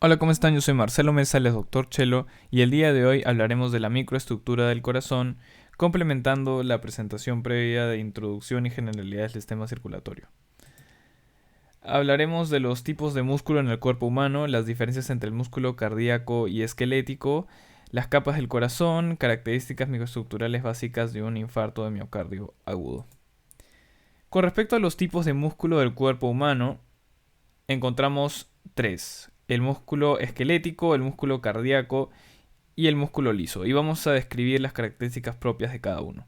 Hola, ¿cómo están? Yo soy Marcelo Mesales, doctor Chelo, y el día de hoy hablaremos de la microestructura del corazón, complementando la presentación previa de introducción y generalidades del sistema circulatorio. Hablaremos de los tipos de músculo en el cuerpo humano, las diferencias entre el músculo cardíaco y esquelético, las capas del corazón, características microestructurales básicas de un infarto de miocardio agudo. Con respecto a los tipos de músculo del cuerpo humano, encontramos tres: el músculo esquelético, el músculo cardíaco y el músculo liso, y vamos a describir las características propias de cada uno.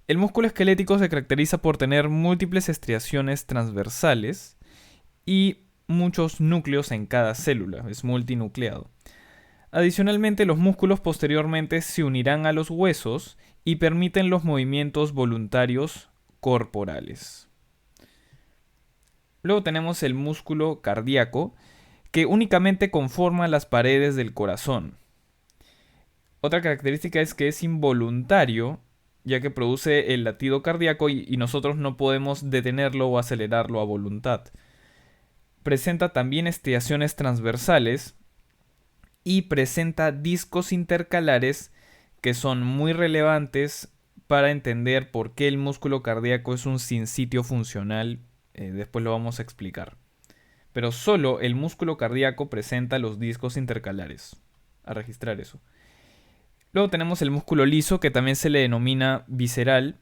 El músculo esquelético se caracteriza por tener múltiples estriaciones transversales y muchos núcleos en cada célula, es multinucleado. Adicionalmente, los músculos posteriormente se unirán a los huesos y permiten los movimientos voluntarios corporales. Luego tenemos el músculo cardíaco, que únicamente conforma las paredes del corazón. Otra característica es que es involuntario, ya que produce el latido cardíaco y nosotros no podemos detenerlo o acelerarlo a voluntad. Presenta también estriaciones transversales y presenta discos intercalares que son muy relevantes para entender por qué el músculo cardíaco es un sinsitio funcional. Después lo vamos a explicar. Pero solo el músculo cardíaco presenta los discos intercalares. A registrar eso. Luego tenemos el músculo liso, que también se le denomina visceral.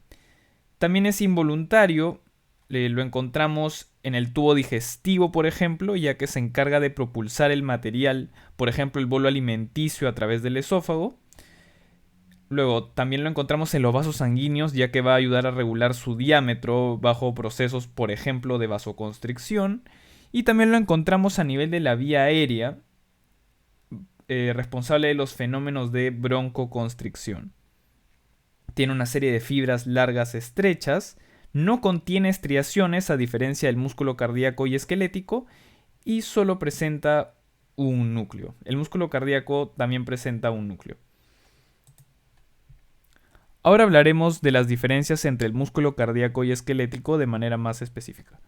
También es involuntario, lo encontramos en el tubo digestivo, por ejemplo, ya que se encarga de propulsar el material, por ejemplo, el bolo alimenticio a través del esófago. Luego también lo encontramos en los vasos sanguíneos, ya que va a ayudar a regular su diámetro bajo procesos, por ejemplo, de vasoconstricción. Y también lo encontramos a nivel de la vía aérea, responsable de los fenómenos de broncoconstricción. Tiene una serie de fibras largas estrechas, no contiene estriaciones a diferencia del músculo cardíaco y esquelético y solo presenta un núcleo. El músculo cardíaco también presenta un núcleo. Ahora hablaremos de las diferencias entre el músculo cardíaco y esquelético de manera más específica.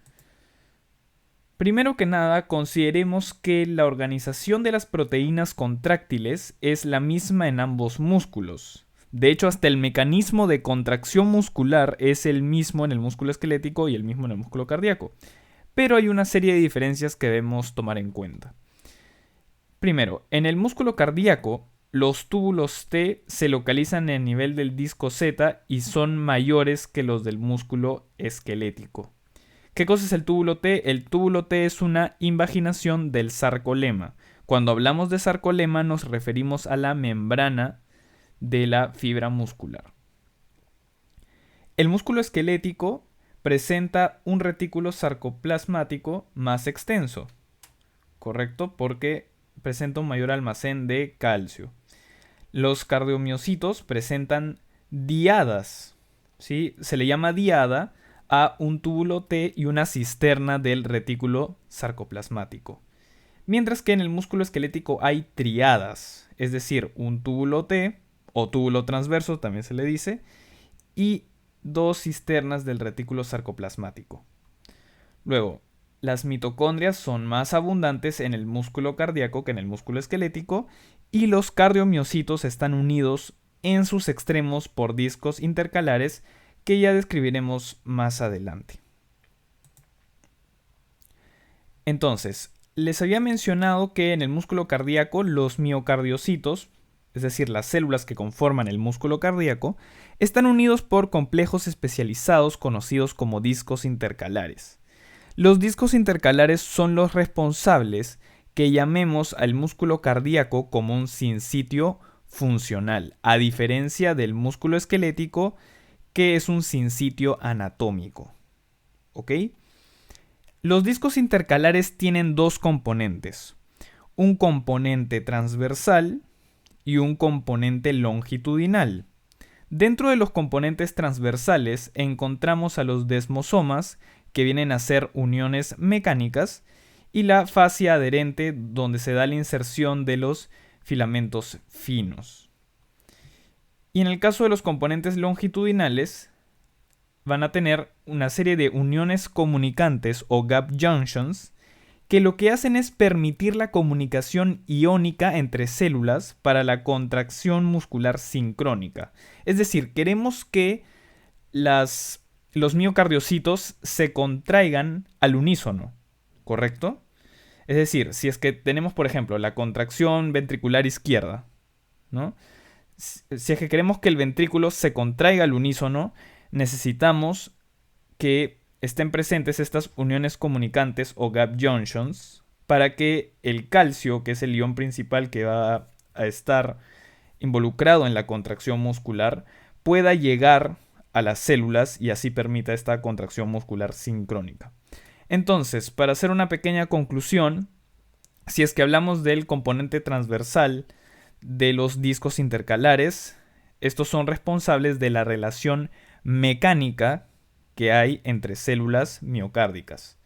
Primero que nada, consideremos que la organización de las proteínas contráctiles es la misma en ambos músculos. De hecho, hasta el mecanismo de contracción muscular es el mismo en el músculo esquelético y el mismo en el músculo cardíaco. Pero hay una serie de diferencias que debemos tomar en cuenta. Primero, en el músculo cardíaco, los túbulos T se localizan en el nivel del disco Z y son mayores que los del músculo esquelético. ¿Qué cosa es el túbulo T? El túbulo T es una invaginación del sarcolema. Cuando hablamos de sarcolema nos referimos a la membrana de la fibra muscular. El músculo esquelético presenta un retículo sarcoplasmático más extenso, ¿correcto? Porque presenta un mayor almacén de calcio. Los cardiomiocitos presentan diadas, ¿sí? Se le llama diada a un túbulo T y una cisterna del retículo sarcoplasmático. Mientras que en el músculo esquelético hay triadas, es decir, un túbulo T o túbulo transverso también se le dice, y dos cisternas del retículo sarcoplasmático. Luego, las mitocondrias son más abundantes en el músculo cardíaco que en el músculo esquelético y los cardiomiocitos están unidos en sus extremos por discos intercalares que ya describiremos más adelante. Entonces, les había mencionado que en el músculo cardíaco los miocardiocitos, es decir, las células que conforman el músculo cardíaco, están unidos por complejos especializados conocidos como discos intercalares. Los discos intercalares son los responsables que llamemos al músculo cardíaco como un sinsitio funcional, a diferencia del músculo esquelético, que es un sinsitio anatómico. ¿Ok? Los discos intercalares tienen dos componentes: un componente transversal y un componente longitudinal. Dentro de los componentes transversales encontramos a los desmosomas, que vienen a ser uniones mecánicas, y la fascia adherente, donde se da la inserción de los filamentos finos. Y en el caso de los componentes longitudinales, van a tener una serie de uniones comunicantes o gap junctions que lo que hacen es permitir la comunicación iónica entre células para la contracción muscular sincrónica. Es decir, queremos que los miocardiocitos se contraigan al unísono, ¿correcto? Es decir, si es que tenemos, por ejemplo, la contracción ventricular izquierda, ¿no? Si es que queremos que el ventrículo se contraiga al unísono, necesitamos que estén presentes estas uniones comunicantes o gap junctions para que el calcio, que es el ion principal que va a estar involucrado en la contracción muscular, pueda llegar a las células y así permita esta contracción muscular sincrónica. Entonces, para hacer una pequeña conclusión, si es que hablamos del componente transversal de los discos intercalares, estos son responsables de la relación mecánica que hay entre células miocárdicas.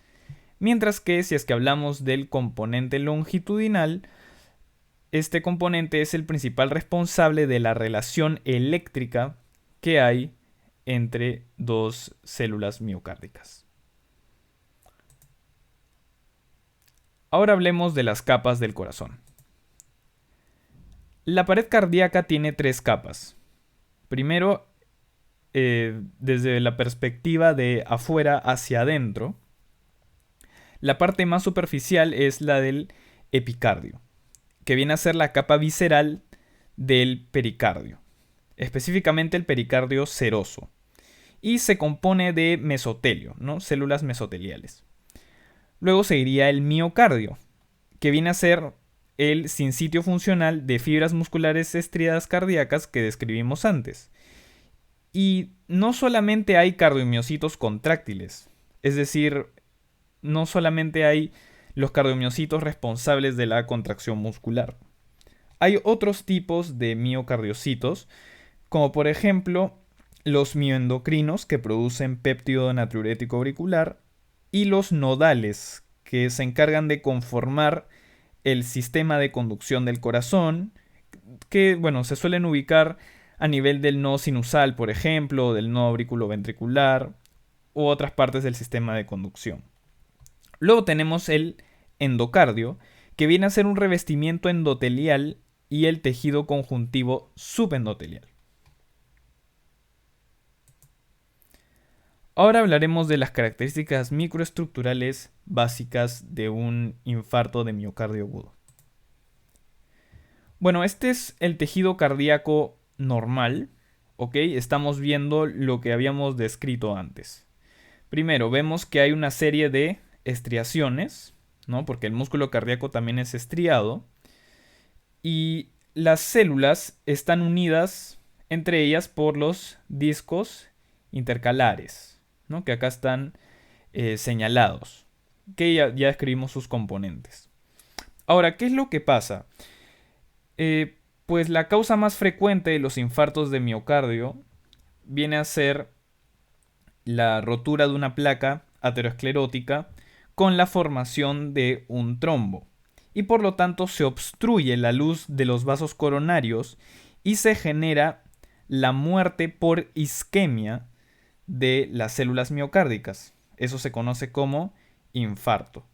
Mientras que si es que hablamos del componente longitudinal, este componente es el principal responsable de la relación eléctrica que hay entre dos células miocárdicas. Ahora hablemos de las capas del corazón. La pared cardíaca tiene 3 capas. Primero, desde la perspectiva de afuera hacia adentro, la parte más superficial es la del epicardio, que viene a ser la capa visceral del pericardio, específicamente el pericardio seroso, y se compone de mesotelio, ¿no? Células mesoteliales. Luego seguiría el miocardio, que viene a ser el sinsitio funcional de fibras musculares estriadas cardíacas que describimos antes. Y no solamente hay cardiomiocitos contráctiles, es decir, no solamente hay los cardiomiocitos responsables de la contracción muscular. Hay otros tipos de miocardiocitos, como por ejemplo los mioendocrinos que producen péptido natriurético auricular y los nodales que se encargan de conformar el sistema de conducción del corazón, que se suelen ubicar a nivel del nodo sinusal, por ejemplo, del nodo auriculoventricular u otras partes del sistema de conducción. Luego tenemos el endocardio, que viene a ser un revestimiento endotelial, y el tejido conjuntivo subendotelial. Ahora hablaremos de las características microestructurales básicas de un infarto de miocardio agudo. Bueno, este es el tejido cardíaco normal, ¿ok? Estamos viendo lo que habíamos descrito antes. Primero, vemos que hay una serie de estriaciones, ¿no? Porque el músculo cardíaco también es estriado. Y las células están unidas entre ellas por los discos intercalares, ¿no? Que acá están señalados, que ya escribimos sus componentes. Ahora, ¿qué es lo que pasa? Pues la causa más frecuente de los infartos de miocardio viene a ser la rotura de una placa aterosclerótica con la formación de un trombo. Y por lo tanto se obstruye la luz de los vasos coronarios y se genera la muerte por isquemia de las células miocárdicas. Eso se conoce como infarto.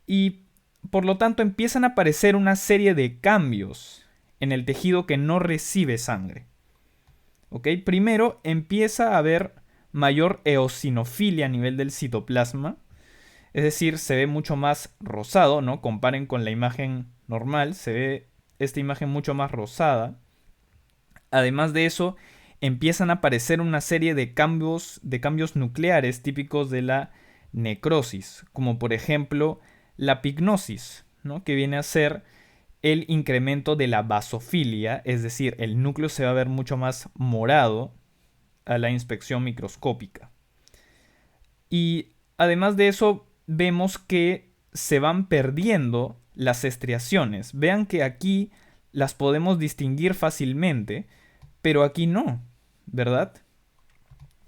Y por lo tanto empiezan a aparecer una serie de cambios en el tejido que no recibe sangre. ¿Ok? Primero empieza a haber mayor eosinofilia a nivel del citoplasma. Es decir, se ve mucho más rosado, ¿no? Comparen con la imagen normal, se ve esta imagen mucho más rosada. Además de eso, empiezan a aparecer una serie de cambios nucleares típicos de la necrosis, como por ejemplo la pignosis, ¿no? Que viene a ser el incremento de la basofilia, es decir, el núcleo se va a ver mucho más morado a la inspección microscópica. Y además de eso, vemos que se van perdiendo las estriaciones. Vean que aquí las podemos distinguir fácilmente, pero aquí no, ¿verdad?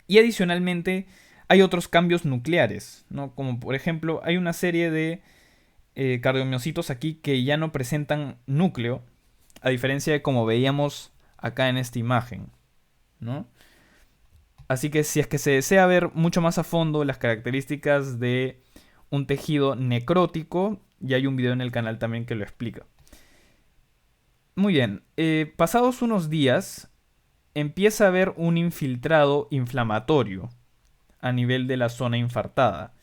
Y adicionalmente hay otros cambios nucleares, ¿no? Como por ejemplo, hay una serie de cardiomiocitos aquí que ya no presentan núcleo, a diferencia de como veíamos acá en esta imagen, ¿no? Así que si es que se desea ver mucho más a fondo las características de un tejido necrótico y hay un video en el canal también que lo explica. Muy bien, pasados unos días empieza a haber un infiltrado inflamatorio a nivel de la zona infartada,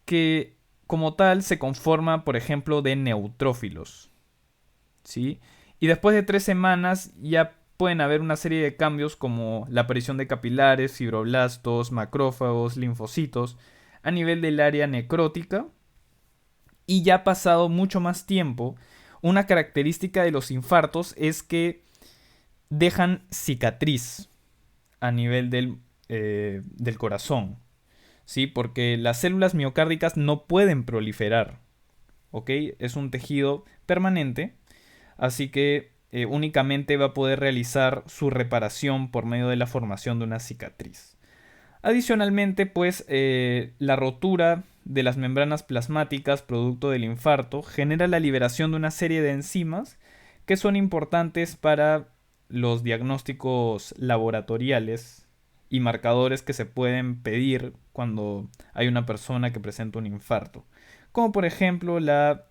que como tal se conforma, por ejemplo, de neutrófilos, ¿sí? Y después de 3 semanas ya pueden haber una serie de cambios como la aparición de capilares, fibroblastos, macrófagos, linfocitos a nivel del área necrótica. Y ya ha pasado mucho más tiempo, una característica de los infartos es que dejan cicatriz a nivel del corazón, ¿sí? Porque las células miocárdicas no pueden proliferar, ¿ok? Es un tejido permanente, así que únicamente va a poder realizar su reparación por medio de la formación de una cicatriz. Adicionalmente, pues la rotura de las membranas plasmáticas producto del infarto genera la liberación de una serie de enzimas que son importantes para los diagnósticos laboratoriales y marcadores que se pueden pedir cuando hay una persona que presenta un infarto, como por ejemplo la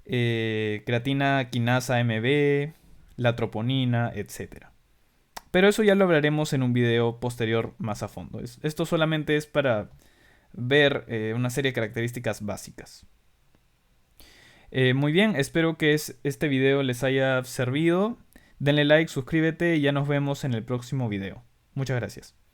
creatina quinasa MB, la troponina, etc. Pero eso ya lo hablaremos en un video posterior más a fondo. Esto solamente es para ver una serie de características básicas. Muy bien, espero que este video les haya servido. Denle like, suscríbete y ya nos vemos en el próximo video. Muchas gracias.